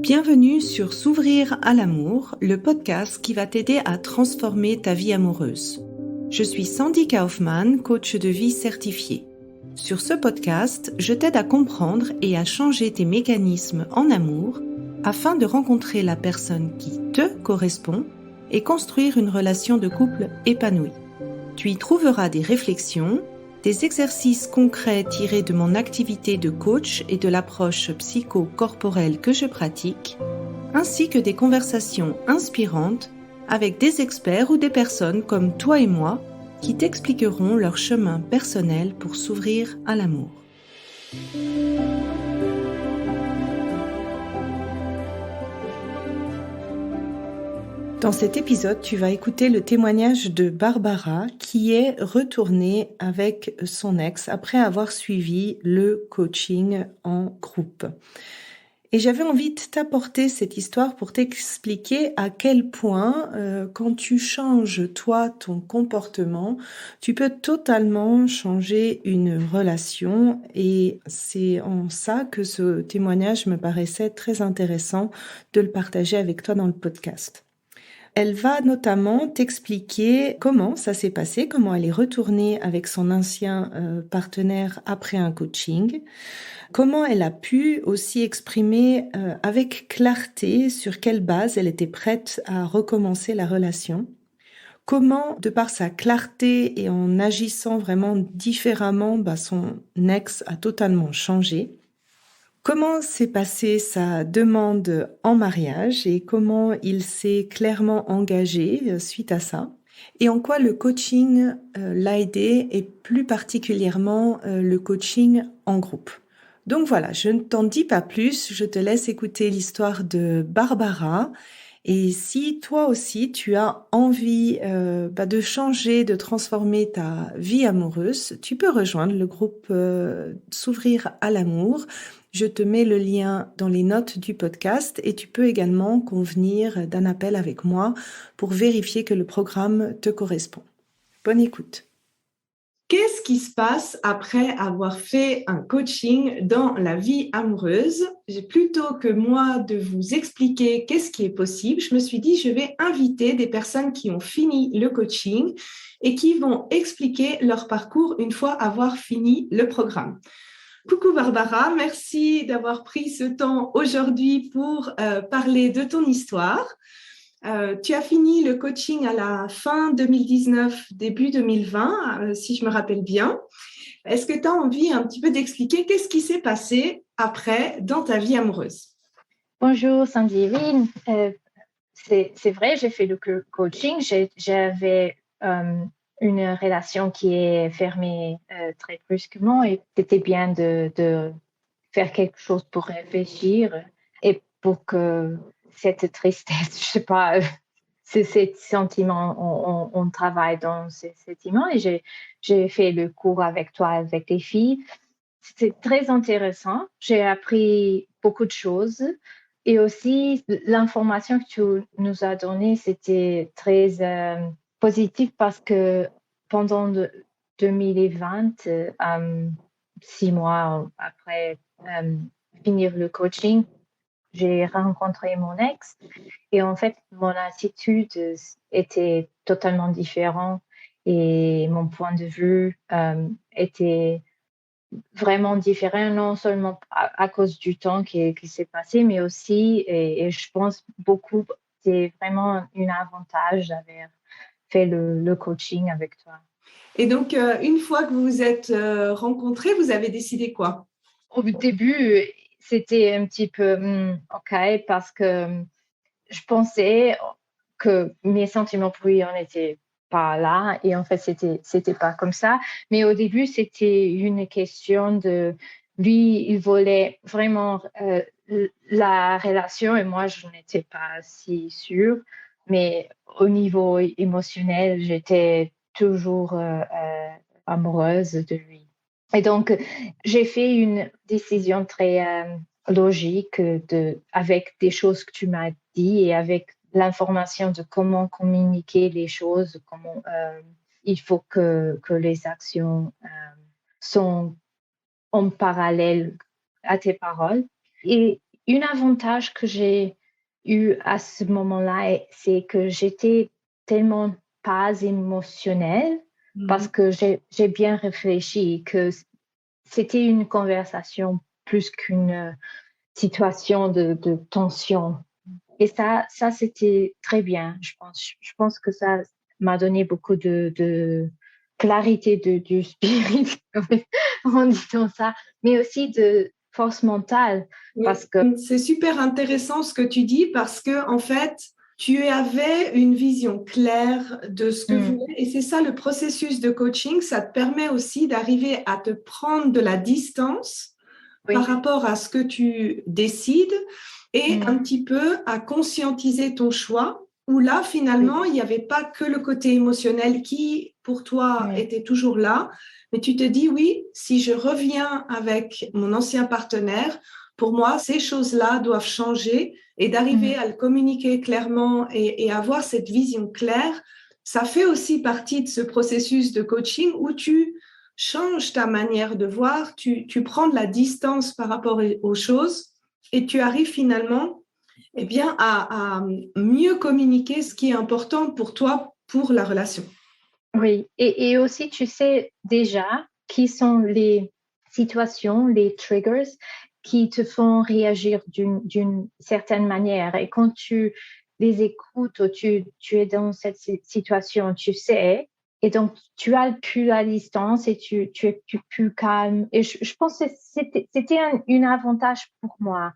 Bienvenue sur S'ouvrir à l'amour, le podcast qui va t'aider à transformer ta vie amoureuse. Je suis Sandy Kaufmann, coach de vie certifiée. Sur ce podcast, je t'aide à comprendre et à changer tes mécanismes en amour afin de rencontrer la personne qui te correspond et construire une relation de couple épanouie. Tu y trouveras des réflexions, des exercices concrets tirés de mon activité de coach et de l'approche psycho-corporelle que je pratique, ainsi que des conversations inspirantes avec des experts ou des personnes comme toi et moi qui t'expliqueront leur chemin personnel pour s'ouvrir à l'amour. Dans cet épisode, tu vas écouter le témoignage de Barbara qui est retournée avec son ex après avoir suivi le coaching en groupe. Et j'avais envie de t'apporter cette histoire pour t'expliquer à quel point, quand tu changes toi ton comportement, tu peux totalement changer une relation. Et c'est en ça que ce témoignage me paraissait très intéressant de le partager avec toi dans le podcast. Elle va notamment t'expliquer comment ça s'est passé, comment elle est retournée avec son ancien partenaire après un coaching, comment elle a pu aussi exprimer avec clarté sur quelle base elle était prête à recommencer la relation, comment, de par sa clarté et en agissant vraiment différemment, son ex a totalement changé. Comment s'est passée sa demande en mariage et comment il s'est clairement engagé suite à ça? Et en quoi le coaching l'a aidé et plus particulièrement le coaching en groupe. Donc voilà, je ne t'en dis pas plus, je te laisse écouter l'histoire de Barbara. Et si toi aussi tu as envie de changer, de transformer ta vie amoureuse, tu peux rejoindre le groupe S'ouvrir à l'amour. Je te mets le lien dans les notes du podcast et tu peux également convenir d'un appel avec moi pour vérifier que le programme te correspond. Bonne écoute. Qu'est-ce qui se passe après avoir fait un coaching dans la vie amoureuse? Plutôt que moi de vous expliquer qu'est-ce qui est possible, je me suis dit je vais inviter des personnes qui ont fini le coaching et qui vont expliquer leur parcours une fois avoir fini le programme. Coucou Barbara, merci d'avoir pris ce temps aujourd'hui pour parler de ton histoire. Tu as fini le coaching à la fin 2019, début 2020, si je me rappelle bien. Est-ce que tu as envie un petit peu d'expliquer qu'est-ce qui s'est passé après dans ta vie amoureuse? Bonjour Sandy, oui, c'est vrai, j'ai fait le coaching, j'avais une relation qui est fermée très brusquement et c'était bien de faire quelque chose pour réfléchir et pour que cette tristesse, je sais pas, ces sentiments, on travaille dans ces sentiments et j'ai fait le cours avec toi, avec les filles. C'était très intéressant, j'ai appris beaucoup de choses. Et aussi, l'information que tu nous as donnée, c'était très positif parce que pendant 2020, 6 mois après finir le coaching, j'ai rencontré mon ex et en fait, mon attitude était totalement différente et mon point de vue était vraiment différent, non seulement à cause du temps qui s'est passé, mais aussi, et je pense beaucoup, c'est vraiment un avantage d'avoir fait le coaching avec toi. Et donc, une fois que vous vous êtes rencontrés, vous avez décidé quoi? Au début, c'était un petit peu OK parce que je pensais que mes sentiments pour lui, on n'était pas là et en fait, c'était pas comme ça. Mais au début, c'était une question de lui, il voulait vraiment la relation et moi, je n'étais pas si sûre. Mais au niveau émotionnel, j'étais toujours amoureuse de lui. Et donc, j'ai fait une décision très logique avec des choses que tu m'as dit et avec l'information de comment communiquer les choses, comment il faut que les actions sont en parallèle à tes paroles. Et un avantage que j'ai eu à ce moment-là, c'est que j'étais tellement pas émotionnelle parce Mhm. que j'ai bien réfléchi que c'était une conversation plus qu'une situation de tension. Et ça c'était très bien, je pense. Je pense que ça m'a donné beaucoup de clarité du spirit, en disant ça, mais aussi de force mentale, Oui, parce que c'est super intéressant ce que tu dis parce que en fait, tu avais une vision claire de ce que vous mm, voulez et c'est ça le processus de coaching, ça te permet aussi d'arriver à te prendre de la distance par oui, rapport à ce que tu décides et un mm, petit peu à conscientiser ton choix où là, oui, finalement, il n'y avait pas que le côté émotionnel qui, pour toi, mm, était toujours là, mais tu te dis, oui, si je reviens avec mon ancien partenaire, pour moi, ces choses-là doivent changer et d'arriver mm, à le communiquer clairement et avoir cette vision claire, ça fait aussi partie de ce processus de coaching où tu changes ta manière de voir, tu prends de la distance par rapport aux choses et tu arrives finalement eh bien, à mieux communiquer ce qui est important pour toi, pour la relation. oui. Et aussi, tu sais déjà qui sont les situations, les triggers qui te font réagir d'une certaine manière. Et quand tu les écoutes ou tu es dans cette situation, tu sais, et donc tu as plus la distance et tu es plus calme. Et je pense que c'était un avantage pour moi.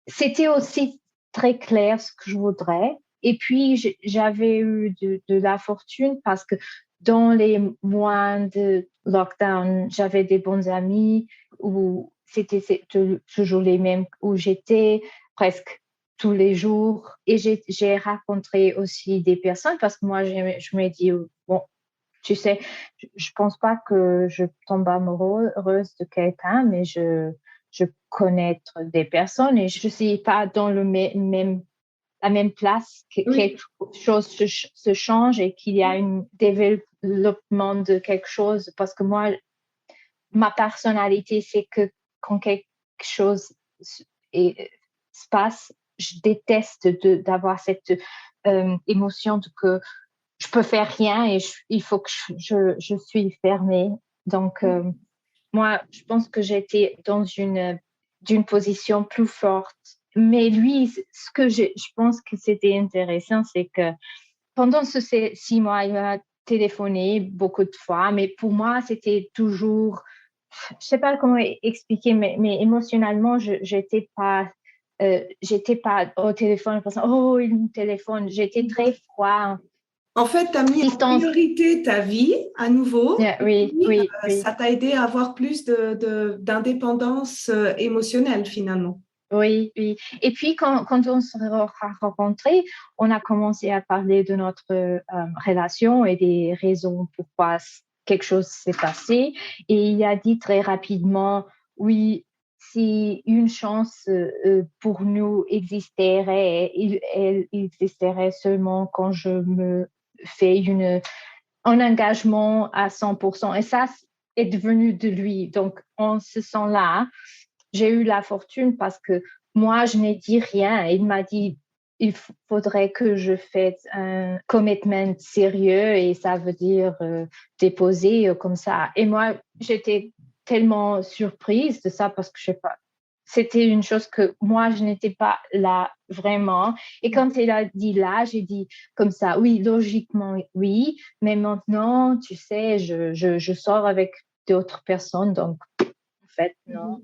C'était aussi très clair ce que je voudrais. Et puis, j'avais eu de la fortune parce que dans les mois de lockdown, j'avais des bons amis où c'était toujours les mêmes où j'étais presque tous les jours. Et j'ai rencontré aussi des personnes parce que moi, je me dis, bon, tu sais, je pense pas que je tombe amoureuse de quelqu'un, mais je connais des personnes et je suis pas dans le même, la même place que Oui, quelque chose se change et qu'il y a un développement de quelque chose. Parce que moi, ma personnalité, c'est que quand quelque chose se passe, je déteste d'avoir cette émotion de que je peux faire rien et il faut que je suis fermée. Donc, moi, je pense que j'étais dans d'une position plus forte. Mais lui, ce que je pense que c'était intéressant, c'est que pendant ces 6 mois, il m'a téléphoné beaucoup de fois, mais pour moi, c'était toujours, je sais pas comment expliquer, mais émotionnellement, j'étais pas au téléphone en pensant, oh, il me téléphone. J'étais très froid, en fait, tu as mis en distance. priorité ta vie à nouveau, Yeah, et oui, puis oui, oui, ça t'a aidé à avoir plus d'indépendance émotionnelle finalement. oui, oui. Et puis, quand on s'est rencontrés, on a commencé à parler de notre relation et des raisons pourquoi quelque chose s'est passé. Et il a dit très rapidement, oui, si une chance pour nous existerait, elle existerait seulement quand je me fais un engagement à 100%. Et ça est devenu de lui. Donc, en ce sens-là, j'ai eu la fortune parce que moi, je n'ai dit rien. Il m'a dit, il faudrait que je fasse un commitment sérieux et ça veut dire déposer comme ça. Et moi, j'étais tellement surprise de ça parce que je sais pas, c'était une chose que moi, je n'étais pas là vraiment. Et quand il a dit là, j'ai dit comme ça, oui, logiquement, oui, mais maintenant, tu sais, je sors avec d'autres personnes, donc en fait, non.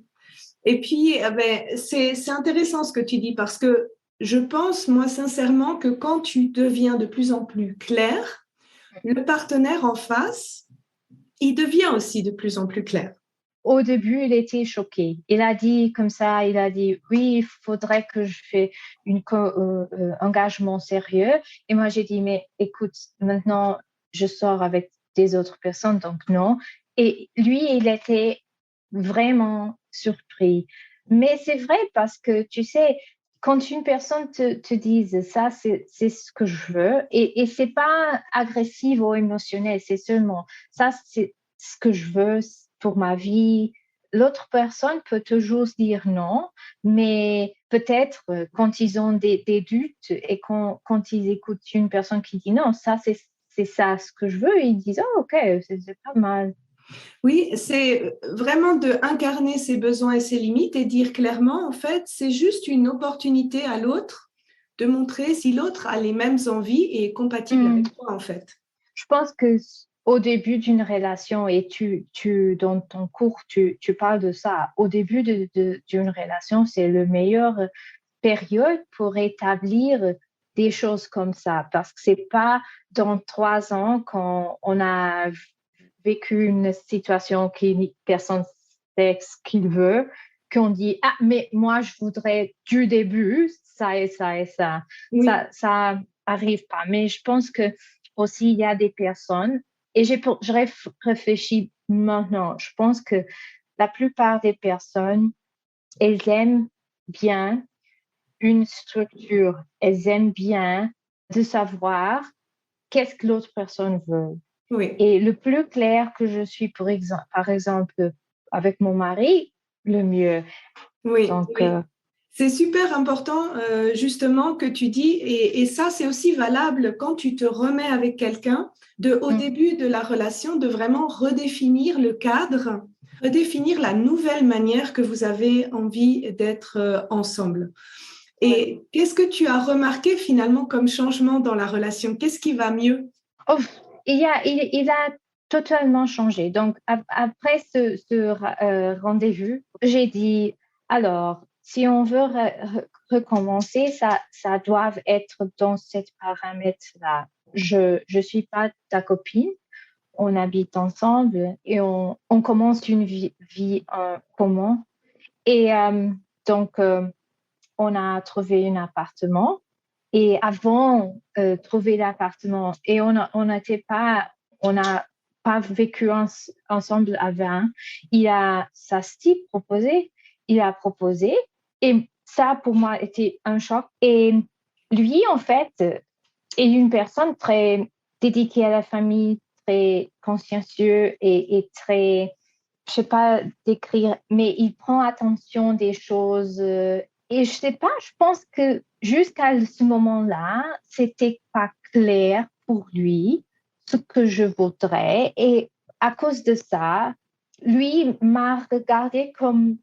Et puis, ben, c'est intéressant ce que tu dis parce que je pense, moi, sincèrement, que quand tu deviens de plus en plus clair, le partenaire en face, il devient aussi de plus en plus clair. Au début, il était choqué. Il a dit comme ça, il a dit, oui, il faudrait que je fasse un engagement sérieux. Et moi, j'ai dit, mais écoute, maintenant, je sors avec des autres personnes, donc non. Et lui, il était vraiment surpris. Mais c'est vrai parce que, tu sais, quand une personne te dise ça, c'est ce que je veux, et c'est pas agressif ou émotionnel, c'est seulement ça, c'est ce que je veux pour ma vie. l'autre personne peut toujours dire non, mais peut-être quand ils ont des doutes et quand ils écoutent une personne qui dit non, ça c'est ça ce que je veux, ils disent oh, ok, c'est pas mal. Oui, c'est vraiment de incarner ses besoins et ses limites et dire clairement, en fait, c'est juste une opportunité à l'autre de montrer si l'autre a les mêmes envies et est compatible avec toi, en fait. Je pense que au début d'une relation, et dans ton cours, tu parles de ça, au début d'une relation, c'est le meilleur période pour établir des choses comme ça, parce que c'est pas dans 3 ans quand on a vécu une situation qui personne sait ce qu'il veut, qu'on dit ah mais moi je voudrais du début ça et ça et ça. Oui, Ça arrive pas. Mais je pense que aussi il y a des personnes et je réfléchis maintenant. Je pense que la plupart des personnes elles aiment bien une structure. Elles aiment bien de savoir qu'est-ce que l'autre personne veut. oui. Et le plus clair que je suis, par exemple, avec mon mari, le mieux. Oui, Donc, oui. C'est super important, justement, que tu dis, et ça, c'est aussi valable quand tu te remets avec quelqu'un, au début de la relation, de vraiment redéfinir le cadre, redéfinir la nouvelle manière que vous avez envie d'être ensemble. ouais. Et qu'est-ce que tu as remarqué finalement comme changement dans la relation? Qu'est-ce qui va mieux? Oh, il a totalement changé. Donc, après ce rendez-vous, j'ai dit, alors, si on veut recommencer, ça doit être dans cet paramètre-là. Je suis pas ta copine, on habite ensemble et on commence une vie en commun. Et donc, on a trouvé un appartement. Et avant trouver l'appartement, et on n'a pas vécu ensemble avant. Ça Steve proposé, il a proposé, et ça pour moi était un choc. Et lui, en fait, est une personne très dédiée à la famille, très consciencieux et très, je sais pas décrire, mais il prend attention des choses. Et je sais pas, je pense que jusqu'à ce moment-là, c'était pas clair pour lui ce que je voudrais. Et à cause de ça, lui m'a regardé comme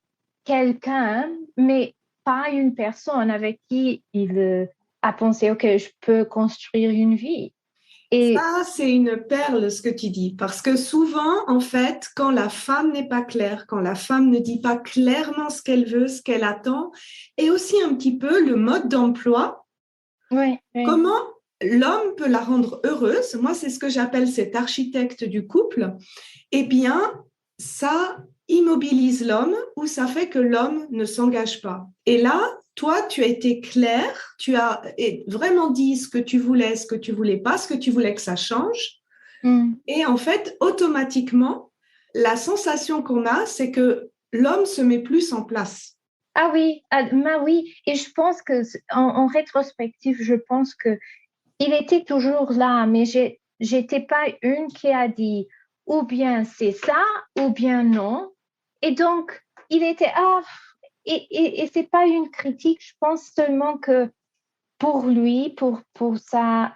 quelqu'un, mais pas une personne avec qui il a pensé, OK, je peux construire une vie. Et Ça, c'est une perle ce que tu dis, parce que souvent, en fait, quand la femme n'est pas claire, quand la femme ne dit pas clairement ce qu'elle veut, ce qu'elle attend, et aussi un petit peu le mode d'emploi, oui, oui. comment l'homme peut la rendre heureuse, moi, c'est ce que j'appelle cet architecte du couple, eh bien, ça immobilise l'homme ou ça fait que l'homme ne s'engage pas. Et là, toi, tu as été clair, tu as vraiment dit ce que tu voulais, ce que tu voulais pas, ce que tu voulais que ça change. Mm. Et en fait, automatiquement, la sensation qu'on a, c'est que l'homme se met plus en place. Ah oui, oui. Et je pense que en rétrospective, je pense que il était toujours là, mais j'étais pas une qui a dit ou bien c'est ça ou bien non. Et donc, il était et c'est pas une critique. Je pense seulement que pour lui, pour sa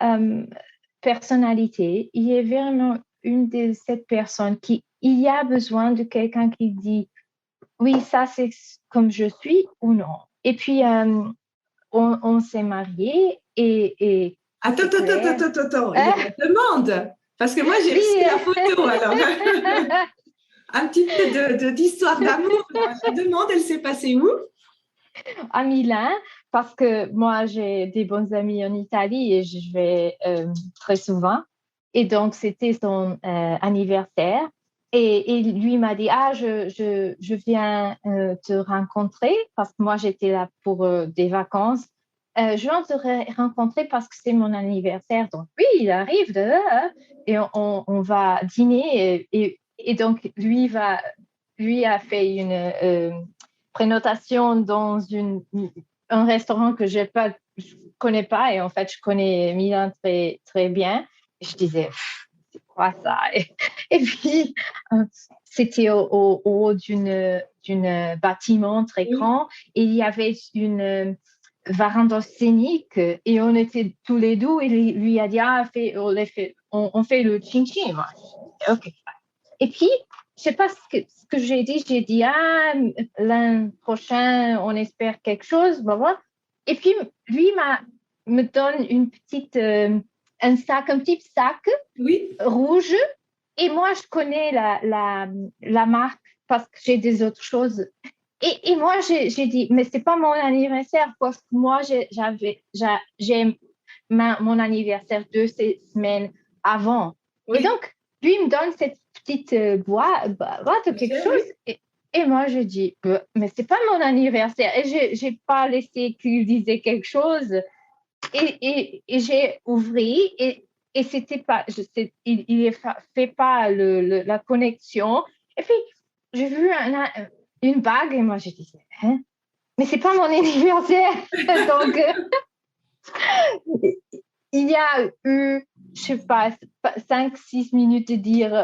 personnalité, il est vraiment une de ces personnes qui il y a besoin de quelqu'un qui dit oui, ça c'est comme je suis ou non. Et puis, on s'est mariés et Attends, c'est attends, attends, clair. attends, attends, il y a Ah, la demande. Parce que moi, j'ai reçu oui, la photo, alors. Un petit peu d'histoire d'amour. La demande, elle s'est passée où? à Milan, parce que moi, j'ai des bons amis en Italie et je vais très souvent. Et donc, c'était son anniversaire. Et lui m'a dit, ah, je viens te rencontrer parce que moi, j'étais là pour des vacances. Je viens te rencontrer parce que c'est mon anniversaire. Donc, oui, il arrive et on va dîner. Et donc, lui a fait une prénotation dans un restaurant que je connais pas. Et en fait, je connais Milan très bien. Et je disais, c'est quoi ça? Et puis, c'était au haut d'une bâtiment très grand. Et il y avait une véranda scénique et on était tous les deux et lui a dit on fait le ching ching. Ok. Et puis je sais pas ce que j'ai dit l'an prochain on espère quelque chose, voilà. Et puis lui me donne une petite un petit sac rouge. Et moi, je connais la marque parce que j'ai des autres choses. Et moi, j'ai dit, mais c'est pas mon anniversaire parce que moi, j'ai mon anniversaire 2 semaines avant. Oui. Et donc, lui, il me donne cette petite boîte de quelque chose. Et moi, je dis, mais c'est pas mon anniversaire. Et j'ai pas laissé qu'il disait quelque chose. Et j'ai ouvert et c'était pas, il fait pas la connexion. Et puis, j'ai vu une bague et moi, j'ai dit, hein? Mais c'est pas mon anniversaire. Donc, il y a eu, je sais pas, 5-6 minutes de dire,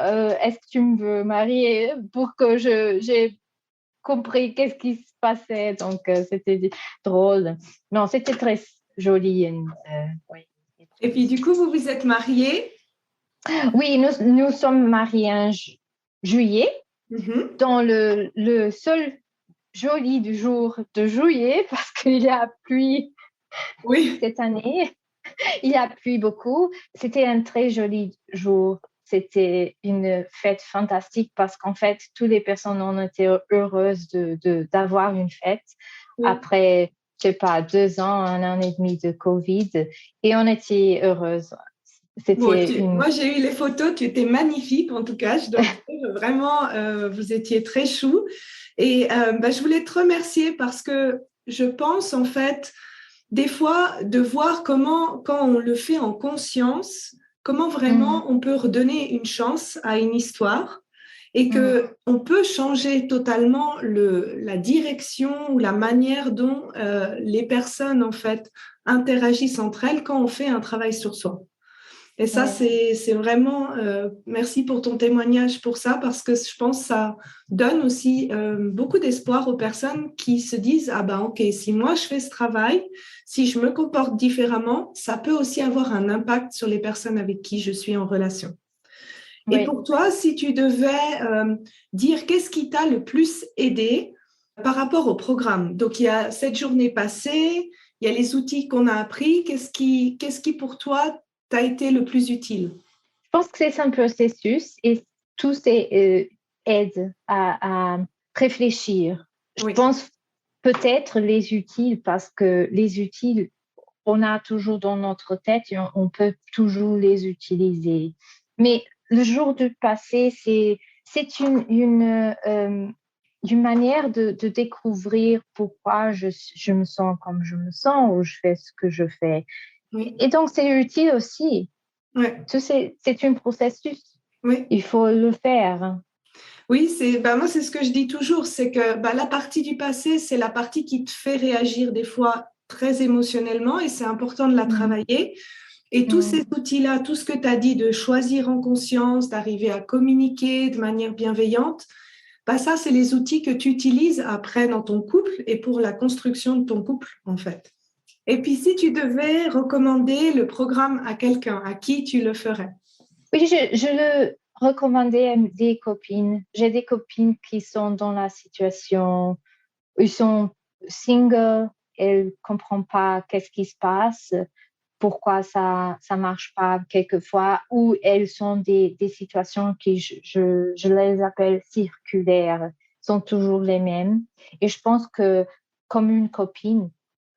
est-ce que tu me veux marier pour que j'ai compris qu'est-ce qui se passait. Donc, c'était drôle. Non, c'était très joli. Oui. Et puis, du coup, vous vous êtes mariés? Oui, nous sommes mariés en juillet, dans le seul joli du jour de juillet, parce qu'il y a plu cette année. Il y a plu beaucoup. C'était un très joli jour. C'était une fête fantastique parce qu'en fait, toutes les personnes ont été heureuses d'avoir une fête après, je sais pas, 2 ans, 1 an et demi de Covid. Et on était heureuses. Moi, j'ai eu les photos, tu étais magnifique en tout cas. Je dois dire, vraiment, vous étiez très chou. Et je voulais te remercier parce que je pense en fait, des fois, de voir comment, quand on le fait en conscience, comment vraiment on peut redonner une chance à une histoire et que on peut changer totalement la direction ou la manière dont les personnes en fait interagissent entre elles quand on fait un travail sur soi. Et ça, c'est vraiment, merci pour ton témoignage pour ça, parce que je pense que ça donne aussi beaucoup d'espoir aux personnes qui se disent, ah ben ok, si moi je fais ce travail, si je me comporte différemment, ça peut aussi avoir un impact sur les personnes avec qui je suis en relation. Et pour toi, si tu devais dire qu'est-ce qui t'a le plus aidé par rapport au programme, donc il y a cette journée passée, il y a les outils qu'on a appris, qu'est-ce qui pour toi t'a été le plus utile? Je pense que c'est un processus et tout ces aide à réfléchir. Je pense peut-être les utiles parce que les utiles, on a toujours dans notre tête et on peut toujours les utiliser. Mais le jour du passé, c'est une manière de découvrir pourquoi je me sens comme je me sens ou je fais ce que je fais. Et donc, c'est utile aussi. C'est un processus. Il faut le faire. Oui, moi, c'est ce que je dis toujours, c'est que la partie du passé, c'est la partie qui te fait réagir des fois très émotionnellement et c'est important de la travailler. Et tous ces outils-là, tout ce que tu as dit de choisir en conscience, d'arriver à communiquer de manière bienveillante, ça, c'est les outils que tu utilises après dans ton couple et pour la construction de ton couple, en fait. Et puis, si tu devais recommander le programme à quelqu'un, à qui tu le ferais? Oui, je le recommandais à des copines. J'ai des copines qui sont dans la situation où ils sont singles, elles ne comprennent pas qu'est-ce qui se passe, pourquoi ça marche pas quelquefois, ou elles sont des situations qui, je les appelle circulaires, sont toujours les mêmes. Et je pense que comme une copine,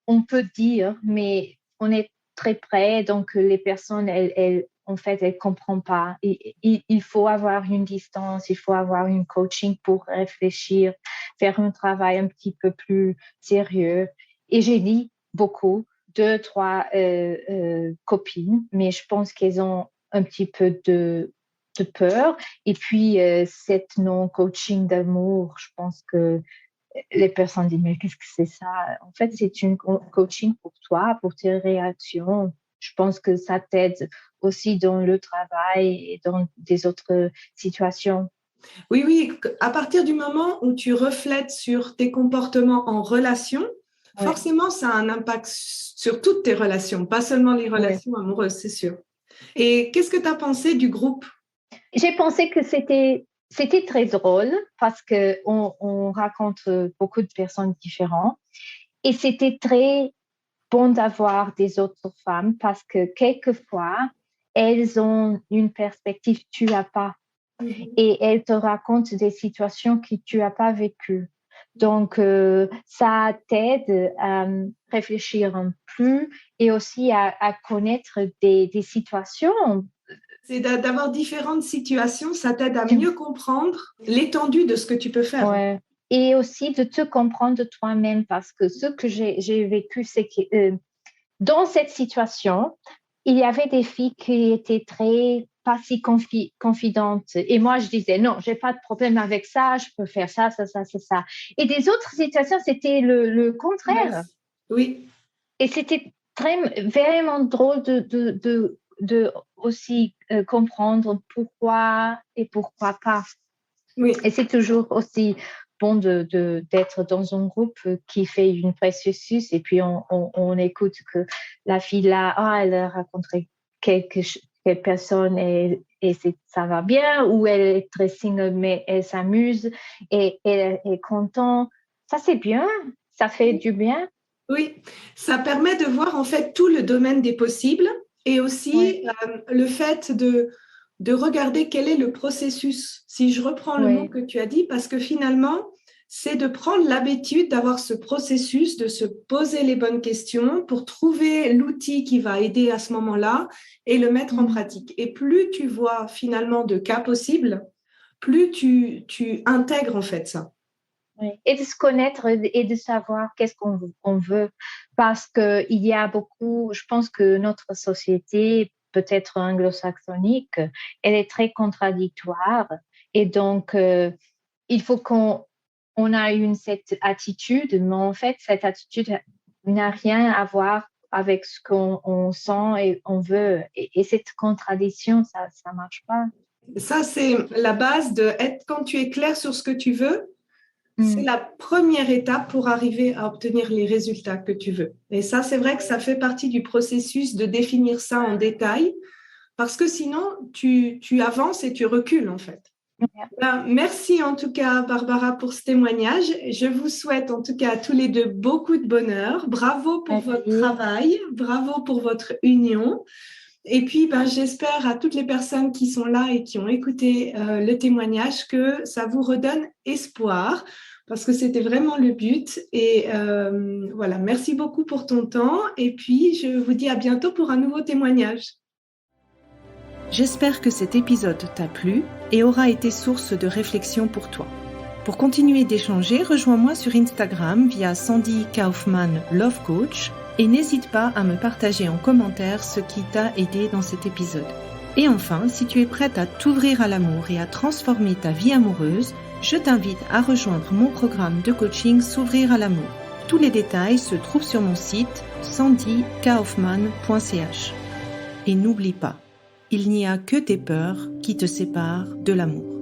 on peut dire, mais on est très près, donc les personnes, en fait, elles ne comprennent pas. Il faut avoir une distance, il faut avoir une coaching pour réfléchir, faire un travail un petit peu plus sérieux. Et j'ai dit beaucoup, 2, 3 copines, mais je pense qu'elles ont un petit peu de peur. Et puis, cette non-coaching d'amour, je pense que les personnes disent, mais qu'est-ce que c'est ça? En fait, c'est une coaching pour toi, pour tes réactions. Je pense que ça t'aide aussi dans le travail et dans des autres situations. Oui, oui, à partir du moment où tu reflètes sur tes comportements en relation, Ouais, forcément, ça a un impact sur toutes tes relations, pas seulement les ouais. relations amoureuses, c'est sûr. Et qu'est-ce que tu as pensé du groupe? J'ai pensé que c'était très drôle parce que on raconte beaucoup de personnes différentes et c'était très bon d'avoir des autres femmes parce que quelquefois elles ont une perspective que tu n'as pas Mhm. et elles te racontent des situations que tu n'as pas vécues. Donc, ça t'aide à réfléchir un peu et aussi à connaître des situations. C'est d'avoir différentes situations, ça t'aide à mieux comprendre l'étendue de ce que tu peux faire. Ouais. Et aussi de te comprendre de toi-même parce que ce que j'ai vécu, c'est que dans cette situation, il y avait des filles qui étaient très pas si confidentes. Et moi, je disais, non, j'ai pas de problème avec ça, je peux faire ça, ça, ça, ça, ça. Et des autres situations, c'était le contraire. Oui, Et c'était vraiment drôle de aussi comprendre pourquoi et pourquoi pas. oui. Et c'est toujours aussi bon d'être dans un groupe qui fait une processus et puis on écoute que la fille là, ah, elle a rencontré quelques personnes et ça va bien, ou elle est très single mais elle s'amuse et elle est contente. Ça, c'est bien, ça fait du bien. Oui, ça permet de voir en fait tout le domaine des possibles et Oui, aussi le fait de regarder quel est le processus, si je reprends le mot oui. que tu as dit, parce que finalement, c'est de prendre l'habitude d'avoir ce processus, de se poser les bonnes questions pour trouver l'outil qui va aider à ce moment-là et le mettre en Mm. pratique. Et plus tu vois finalement de cas possibles, plus tu intègres en fait ça. Oui. Et de se connaître et de savoir qu'est-ce qu'on veut. Parce qu'il y a beaucoup, je pense que notre société, peut-être anglo-saxonique, elle est très contradictoire. Et donc, il faut qu'on a cette attitude, mais en fait, cette attitude n'a rien à voir avec ce qu'on sent et on veut. Et cette contradiction, ça ne marche pas. Ça, c'est la base de être, quand tu es clair sur ce que tu veux, c'est Mm. la première étape pour arriver à obtenir les résultats que tu veux. Et ça, c'est vrai que ça fait partie du processus de définir ça en détail, parce que sinon, tu avances et tu recules, en fait. Ben, merci en tout cas, Barbara, pour ce témoignage. Je vous souhaite en tout cas à tous les deux beaucoup de bonheur. Bravo pour votre Merci. travail, bravo pour votre union. Et puis, ben, j'espère à toutes les personnes qui sont là et qui ont écouté le témoignage que ça vous redonne espoir, parce que c'était vraiment le but. Et voilà, merci beaucoup pour ton temps. Et puis, je vous dis à bientôt pour un nouveau témoignage. J'espère que cet épisode t'a plu et aura été source de réflexion pour toi. Pour continuer d'échanger, rejoins-moi sur Instagram via Sandy Kaufman Love Coach et n'hésite pas à me partager en commentaire ce qui t'a aidé dans cet épisode. Et enfin, si tu es prête à t'ouvrir à l'amour et à transformer ta vie amoureuse, je t'invite à rejoindre mon programme de coaching S'ouvrir à l'amour. Tous les détails se trouvent sur mon site sandykaufman.ch. Et n'oublie pas, il n'y a que tes peurs qui te séparent de l'amour.